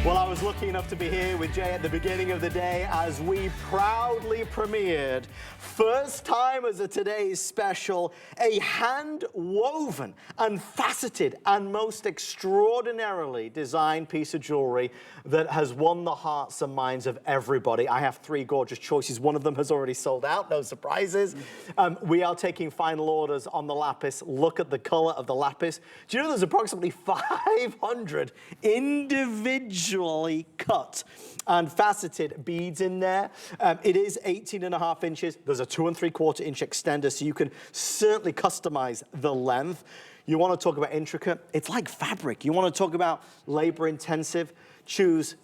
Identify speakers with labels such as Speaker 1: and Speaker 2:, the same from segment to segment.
Speaker 1: Well, I was lucky enough to be here with Jay at the beginning of the day as we proudly premiered, first time as a today's special, a hand-woven and faceted and most extraordinarily designed piece of jewelry that has won the hearts and minds of everybody. I have three gorgeous choices. One of them has already sold out, no surprises. We are taking final orders on the lapis. Look at the color of the lapis. Do you know there's approximately 500 individually cut and faceted beads in there? It is 18.5 inches. There's a 2 3/4 inch extender, so you can certainly customize the length. You want to talk about intricate? It's like fabric. You want to talk about labor intensive? Choose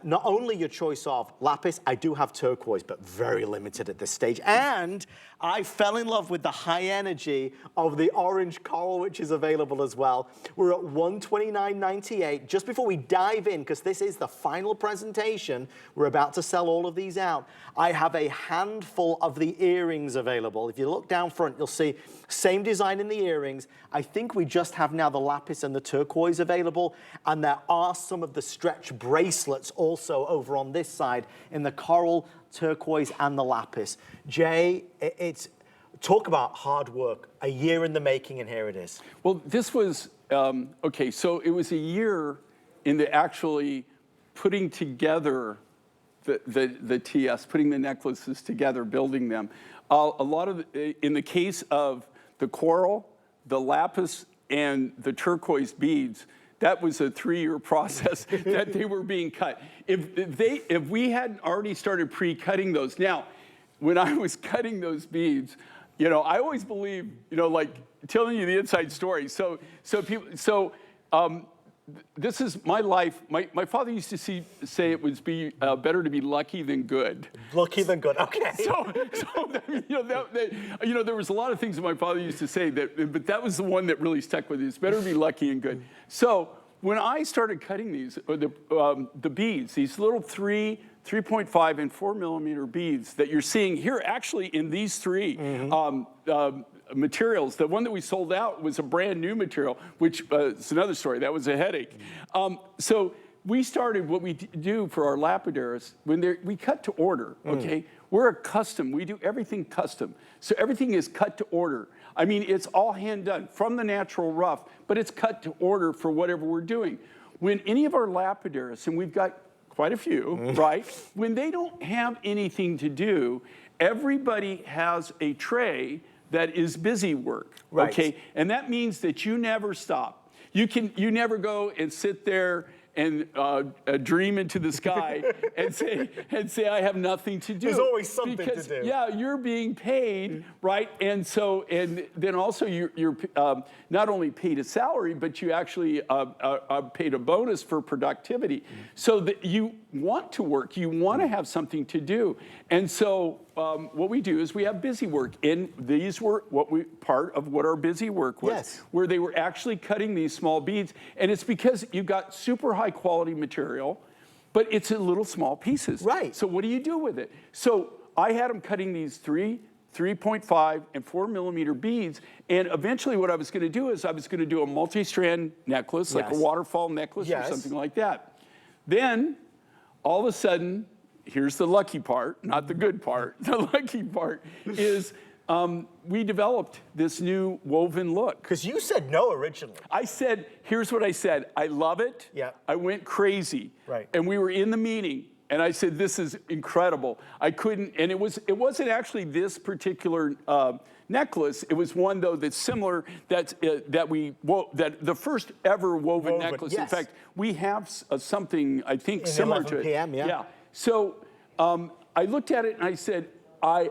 Speaker 1: not only your choice of lapis, I do have turquoise, but very limited at this stage. And I fell in love with the high energy of the orange coral, which is available as well. We're at $129.98. Just before we dive in, because this is the final presentation, we're about to sell all of these out. I have a handful of the earrings available. If you look down front, you'll see same design in the earrings. I think we just have now the lapis and the turquoise available, and there are some of the stretch bracelets also over on this side in the coral, turquoise, and the lapis. Jay, it's talk about hard work. A year in the making, and here it is.
Speaker 2: Well, this was, okay, so it was a year in the actually putting together the TS, putting the necklaces together, building them. A lot of, in the case of the coral, the lapis, and the turquoise beads, that was a 3-year process that they were being cut. If we hadn't already started pre-cutting those, now, when I was cutting those beads, you know, I always believe, you know, like telling you the inside story. This is my life. My father used to say it was better to be lucky than good.
Speaker 1: Lucky than good, okay.
Speaker 2: You know, there was a lot of things that my father used to say, but that was the one that really stuck with me. It's better to be lucky and good. So when I started cutting these, the beads, these little 3.5 and 4 millimeter beads that you're seeing here, actually in these three materials. The one that we sold out was a brand new material, which is another story. That was a headache. So we started what we do for our lapidaries when we cut to order. Okay, we're a custom. We do everything custom. So everything is cut to order. I mean, it's all hand done from the natural rough, but it's cut to order for whatever we're doing. When any of our lapidaries, and we've got quite a few, right? When they don't have anything to do, everybody has a tray that is busy work,
Speaker 1: right.
Speaker 2: Okay? And that means that you never stop. You never go and sit there and dream into the sky and say I have nothing to do.
Speaker 1: There's always something to do.
Speaker 2: Yeah, you're being paid, right? And then also you're not only paid a salary, but you actually paid a bonus for productivity. So that you want to work, you want to have something to do. And so what we do is we have busy work, and these were part of what our busy work was,
Speaker 1: yes.
Speaker 2: Where they were actually cutting these small beads, and it's because you've got super high quality material, but it's in little small pieces.
Speaker 1: Right.
Speaker 2: So what do you do with it? So I had them cutting these 3.5 and 4 millimeter beads, and eventually what I was going to do is I was going to do a multi-strand necklace,
Speaker 1: yes.
Speaker 2: like a waterfall necklace,
Speaker 1: yes.
Speaker 2: or something like that. Then all of a sudden, here's the lucky part, not the good part. The lucky part is we developed this new woven look.
Speaker 1: Because you said no originally.
Speaker 2: I said, here's what I said. I love it.
Speaker 1: Yeah.
Speaker 2: I went crazy.
Speaker 1: Right.
Speaker 2: And we were in the meeting, and I said, this is incredible. I couldn't, and it wasn't actually this particular necklace. It was one, though, that's similar, that the first ever woven necklace.
Speaker 1: Yes.
Speaker 2: In fact, we have something, I think, similar to it.
Speaker 1: 11 p.m., yeah.
Speaker 2: Yeah. So I looked at it and I said, I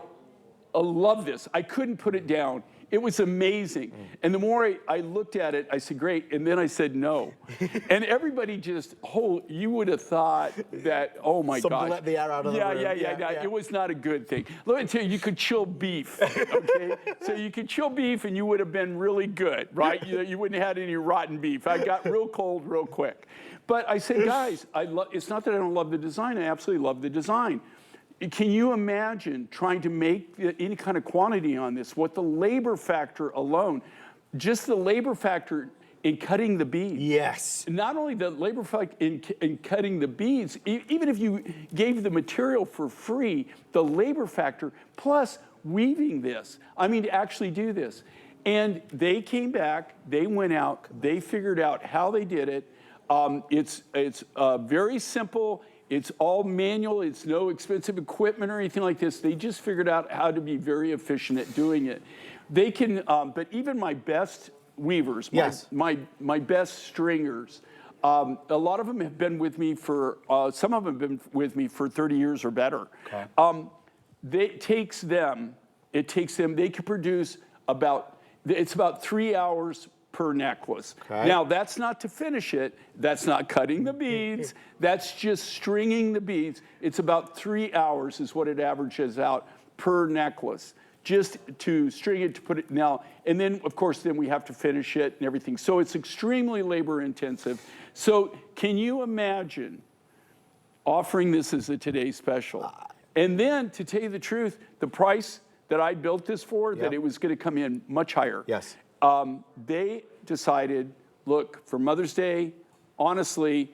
Speaker 2: love this. I couldn't put it down. It was amazing. And the more I looked at it, I said, great. And then I said, no. And everybody just, you would have thought that, oh my gosh.
Speaker 1: Something let the air out of the room.
Speaker 2: Yeah. It was not a good thing. Let me tell you, you could chill beef, okay? So you could chill beef and you would have been really good, right? You wouldn't have had any rotten beef. I got real cold real quick. But I said, guys, it's not that I don't love the design. I absolutely love the design. Can you imagine trying to make any kind of quantity on this? What the labor factor alone, just the labor factor in cutting the beads.
Speaker 1: Yes.
Speaker 2: Not only the labor factor in cutting the beads, even if you gave the material for free, the labor factor plus weaving this. I mean, to actually do this. And they came back, they went out, they figured out how they did it. It's very simple. It's all manual. It's no expensive equipment or anything like this. They just figured out how to be very efficient at doing it. They can, but even my best weavers, my best stringers, a lot of them have been with me for, some of them have been with me for 30 years or better. Okay. It takes them, they can produce it's about 3 hours per necklace. Okay. Now, that's not to finish it. That's not cutting the beads. That's just stringing the beads. It's about 3 hours is what it averages out per necklace, just to string it, to put it now. And then, of course, then we have to finish it and everything. So it's extremely labor intensive. So can you imagine offering this as a Today Special? And then, to tell you the truth, the price that I built this for, that it was going to come in much higher.
Speaker 1: Yes.
Speaker 2: They decided, look, for Mother's Day, honestly,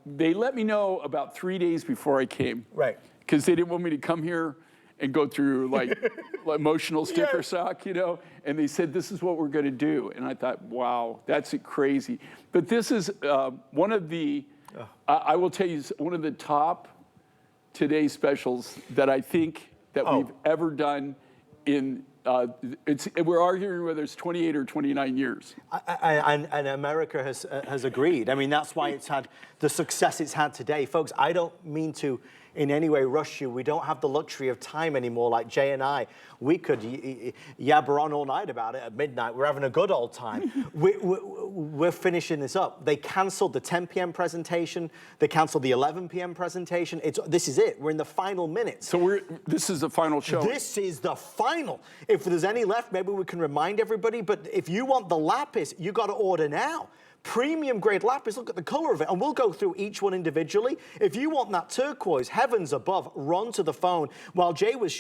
Speaker 2: they let me know about 3 days before I came.
Speaker 1: Right.
Speaker 2: Because they didn't want me to come here and go through like emotional sticker shock, you know? And they said, this is what we're going to do. And I thought, wow, that's crazy. But this is one of the, I will tell you, one of the top Today Specials that I think that we've ever done in, we're arguing whether it's 28 or 29 years.
Speaker 1: And America has agreed. I mean, that's why it's had the success it's had today. Folks, I don't mean to in any way rush you. We don't have the luxury of time anymore like Jay and I. We could yabber on all night about it at midnight. We're having a good old time. We're finishing this up. They canceled the 10 p.m. presentation. They canceled the 11 p.m. presentation. This is it. We're in the final minutes.
Speaker 2: So this is the final show.
Speaker 1: This is the final. If there's any left, maybe we can remind everybody. But if you want the lapis, you got to order now. Premium grade lapis, look at the color of it, and we'll go through each one individually. If you want that turquoise, heavens above, run to the phone. While Jay was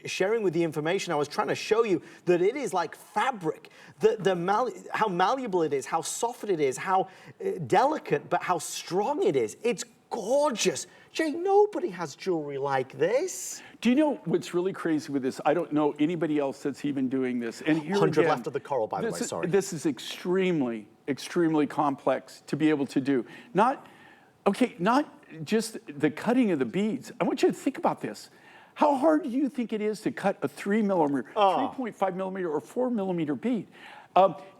Speaker 1: sharing with the information, I was trying to show you that it is like fabric. How malleable it is, how soft it is, how delicate, but how strong it is. It's gorgeous. Jay, nobody has jewelry like this.
Speaker 2: Do you know what's really crazy with this? I don't know anybody else that's even doing this. And here
Speaker 1: 100
Speaker 2: again,
Speaker 1: left of the coral, by the way, sorry.
Speaker 2: This is extremely, extremely complex to be able to do. Not just the cutting of the beads. I want you to think about this. How hard do you think it is to cut a 3 millimeter, 3.5 millimeter, or 4 millimeter bead?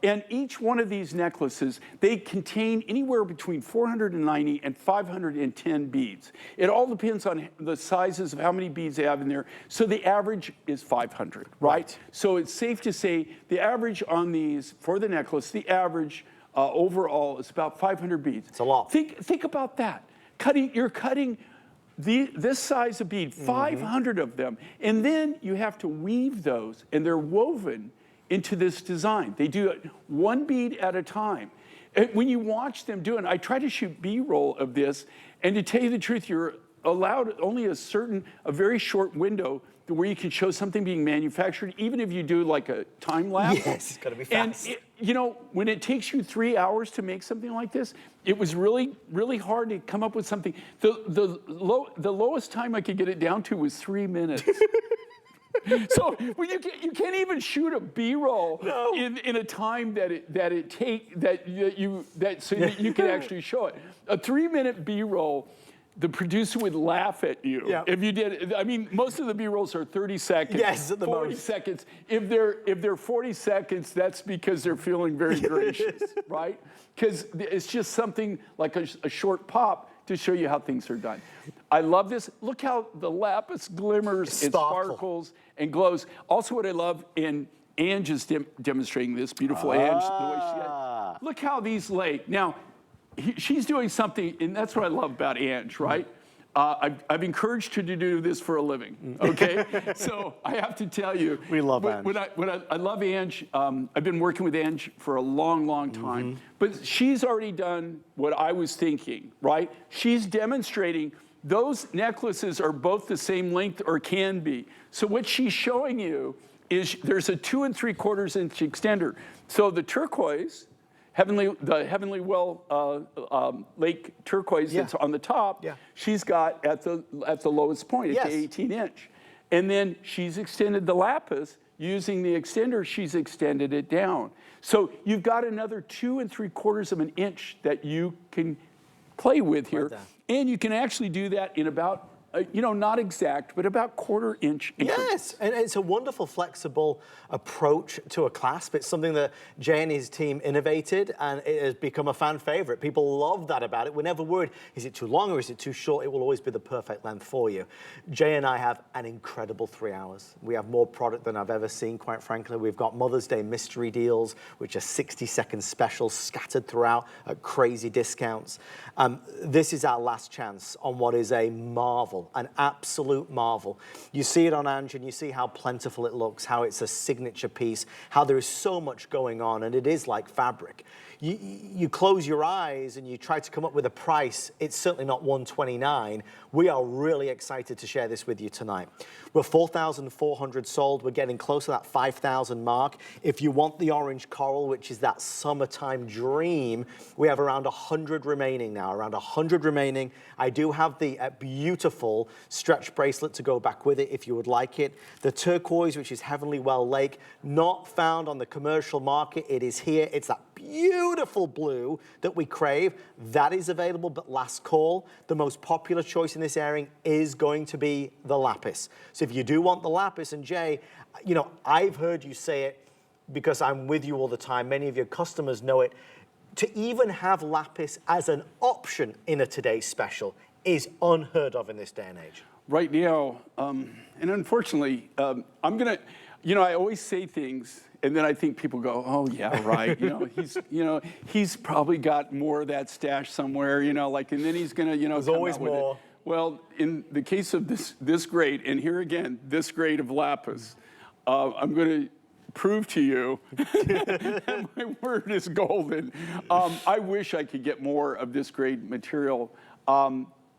Speaker 2: And each one of these necklaces, they contain anywhere between 490 and 510 beads. It all depends on the sizes of how many beads they have in there. So the average is 500, right? So it's safe to say the average on these, for the necklace, the average overall is about 500 beads.
Speaker 1: It's a lot.
Speaker 2: Think about that. You're cutting this size of bead, 500 of them, and then you have to weave those, and they're woven into this design. They do it one bead at a time. And when you watch them do it, I try to shoot B-roll of this, and to tell you the truth, you're allowed only a very short window where you can show something being manufactured, even if you do like a time lapse.
Speaker 1: Yes, it's gotta be fast.
Speaker 2: And you know, when it takes you 3 hours to make something like this, it was really, really hard to come up with something. The lowest time I could get it down to was 3 minutes. So when you can't even shoot a B-roll in a time so that you can actually show it. A 3-minute B-roll, the producer would laugh at you if you did. I mean, most of the B-rolls are 30 seconds.
Speaker 1: Yes, at the
Speaker 2: 40 seconds. If they're 40 seconds, that's because they're feeling very gracious, right? Because it's just something like a short pop to show you how things are done. I love this. Look how the lapis glimmers and sparkles and glows. Also, what I love, and Ange is demonstrating this, beautiful Ange, the way she had. Look how these lay. Now, she's doing something, and that's what I love about Ange, right? I've encouraged her to do this for a living, okay? So I have to tell you.
Speaker 1: We love Ange.
Speaker 2: I love Ange. I've been working with Ange for a long, long time. But she's already done what I was thinking, right? She's demonstrating those necklaces are both the same length or can be. So what she's showing you is there's a 2 3/4 inch extender. So the turquoise the Heavenly Well Lake turquoise that's on the top, she's got at the lowest point, at the 18-inch. And then she's extended the lapis. Using the extender, she's extended it down. So you've got another 2 3/4 of an inch that you can play with here. And you can actually do that in about, not exact, but about 1/4 inch increments.
Speaker 1: Yes, and it's a wonderful, flexible approach to a clasp. It's something that Jay and his team innovated, and it has become a fan favorite. People love that about it. We're never worried, is it too long or is it too short? It will always be the perfect length for you. Jay and I have an incredible 3 hours. We have more product than I've ever seen, quite frankly. We've got Mother's Day mystery deals, which are 60-second specials scattered throughout at crazy discounts. This is our last chance on what is a marvel, an absolute marvel. You see it on Ange, and you see how plentiful it looks, how it's a signature piece, how there is so much going on, and it is like fabric. You close your eyes and you try to come up with a price. It's certainly not $129. We are really excited to share this with you tonight. We're 4,400 sold. We're getting close to that 5,000 mark. If you want the orange coral, which is that summertime dream, we have around 100 remaining now, around 100 remaining. I do have the beautiful stretch bracelet to go back with it if you would like it. The turquoise, which is Heavenly Well Lake, not found on the commercial market. It is here. It's that beautiful blue that we crave. That is available, but last call. The most popular choice in this airing is going to be the lapis. So if you do want the lapis, and Jay, I've heard you say it because I'm with you all the time. Many of your customers know it. To even have lapis as an option in a today's special is unheard of in this day and age.
Speaker 2: Right now, and unfortunately, I'm gonna, I always say things, and then I think people go, oh yeah, right. He's probably got more of that stash somewhere, and then he's gonna,
Speaker 1: There's always more.
Speaker 2: Well, in the case of this grade, and here again, this grade of lapis, I'm gonna prove to you that my word is golden. I wish I could get more of this grade material.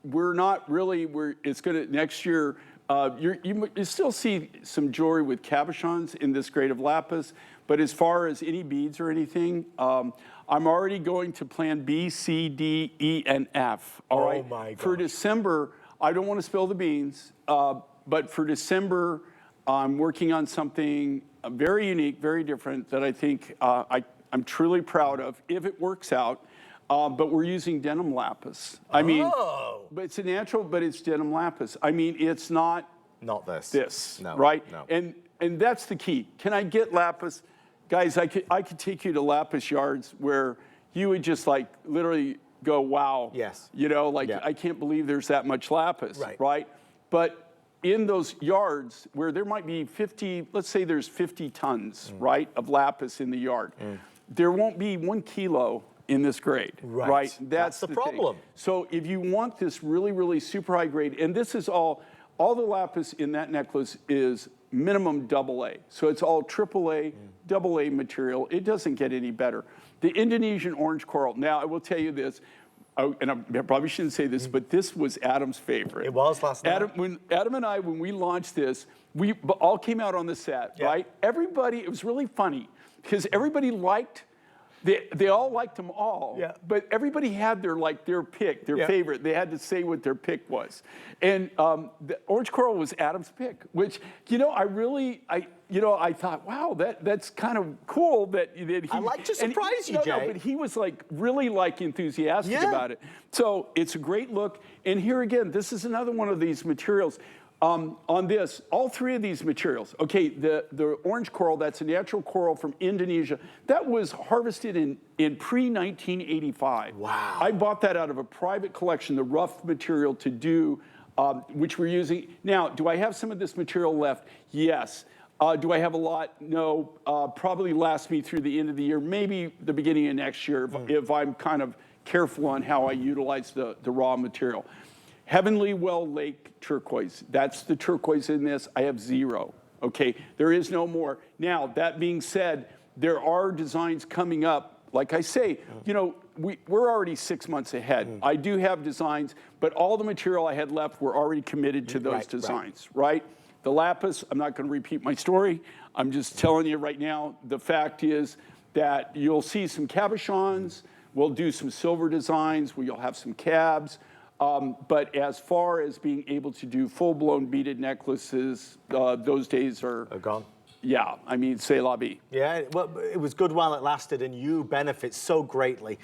Speaker 2: We're not really, it's gonna, next year, you still see some jewelry with cabochons in this grade of lapis, but as far as any beads or anything, I'm already going to plan B, C, D, E, and F, all right?
Speaker 1: My God.
Speaker 2: For December, I don't want to spill the beans, but for December, I'm working on something very unique, very different that I think I'm truly proud of, if it works out. But we're using denim lapis. I mean, but it's a natural, but it's denim lapis. I mean, it's not this,
Speaker 1: no,
Speaker 2: right?
Speaker 1: No.
Speaker 2: And that's the key. Can I get lapis? Guys, I could take you to lapis yards where you would just like literally go, wow.
Speaker 1: Yes.
Speaker 2: I can't believe there's that much lapis, right? But in those yards where there might be 50, let's say there's 50 tons, right, of lapis in the yard, there won't be 1 kilo in this grade, right?
Speaker 1: That's the problem.
Speaker 2: Thing. So if you want this really, really super high grade, and this is all the lapis in that necklace is minimum AA. So it's all AAA, AA material. It doesn't get any better. The Indonesian orange coral. Now, I will tell you this, and I probably shouldn't say this, but this was Adam's favorite.
Speaker 1: It was last night.
Speaker 2: Adam and I, when we launched this, we all came out on the set, right? Everybody, it was really funny, because everybody liked, they all liked them all, but everybody had their pick, their favorite. They had to say what their pick was. And the orange coral was Adam's pick, which, I thought, wow, that's kind of cool that he...
Speaker 1: I like to surprise you, Jay.
Speaker 2: No, but he was really enthusiastic about it. So it's a great look. And here again, this is another one of these materials. On this, all 3 of these materials, okay, the orange coral, that's a natural coral from Indonesia. That was harvested in pre-1985.
Speaker 1: Wow.
Speaker 2: I bought that out of a private collection, the rough material to do, which we're using. Now, do I have some of this material left? Yes. Do I have a lot? No. Probably last me through the end of the year, maybe the beginning of next year, if I'm kind of careful on how I utilize the raw material. Heavenly Well Lake turquoise. That's the turquoise in this. I have 0. Okay, there is no more. Now, that being said, there are designs coming up. Like I say, we're already 6 months ahead. I do have designs, but all the material I had left, we're already committed to those designs, right? The lapis, I'm not going to repeat my story. I'm just telling you right now, the fact is, that you'll see some cabochons. We'll do some silver designs where you'll have some cabs. But as far as being able to do full-blown beaded necklaces, those days are
Speaker 1: gone.
Speaker 2: Yeah, I mean, c'est la vie.
Speaker 1: Yeah, well, it was good while it lasted, and you benefit so greatly.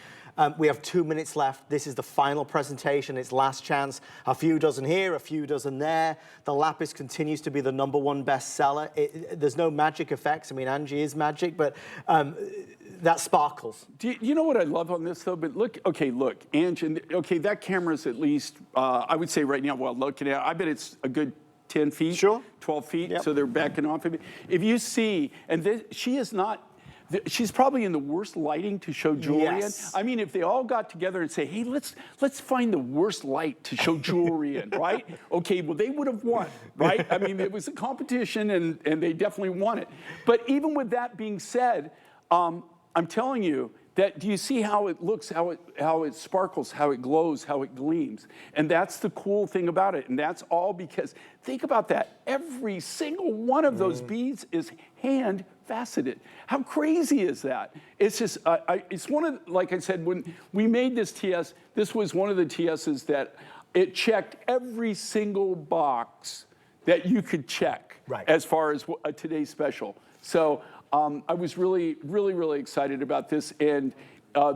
Speaker 1: We have 2 minutes left. This is the final presentation. It's last chance. A few dozen here, a few dozen there. The Lapis continues to be the #1 bestseller. There's no magic effects. I mean, Angie is magic, but that sparkles.
Speaker 2: Do you know what I love on this, though? But look, Angie, okay, that camera's at least, I would say right now, well, looking at, I bet it's a good 10 feet,
Speaker 1: sure.
Speaker 2: 12 feet,
Speaker 1: yep.
Speaker 2: So they're backing off of it. If you see, and this, she is not, she's probably in the worst lighting to show jewelry
Speaker 1: yes.
Speaker 2: in. I mean, if they all got together and say, hey, let's find the worst light to show jewelry in, right? Okay, well, they would have won, right? I mean, it was a competition, and they definitely won it. But even with that being said, I'm telling you, that, do you see how it looks, how it sparkles, how it glows, how it gleams? And that's the cool thing about it. And that's all because, think about that. Every single one of those beads is hand faceted. How crazy is that? It's just, it's one of, like I said, when we made this TS, this was one of the TSs that it checked every single box that you could check as far as today's special. So, I was really, really, really excited about this, and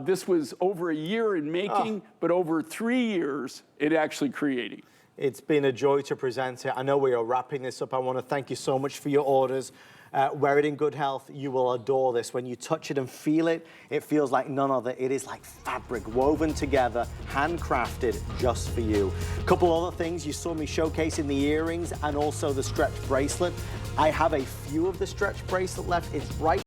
Speaker 2: this was over a year in making, but over 3 years in actually creating.
Speaker 1: It's been a joy to present it. I know we are wrapping this up. I want to thank you so much for your orders. Wear it in good health. You will adore this. When you touch it and feel it, it feels like none other. It is like fabric woven together, handcrafted just for you. A couple other things. You saw me showcasing the earrings and also the stretch bracelet. I have a few of the stretch bracelet left. It's right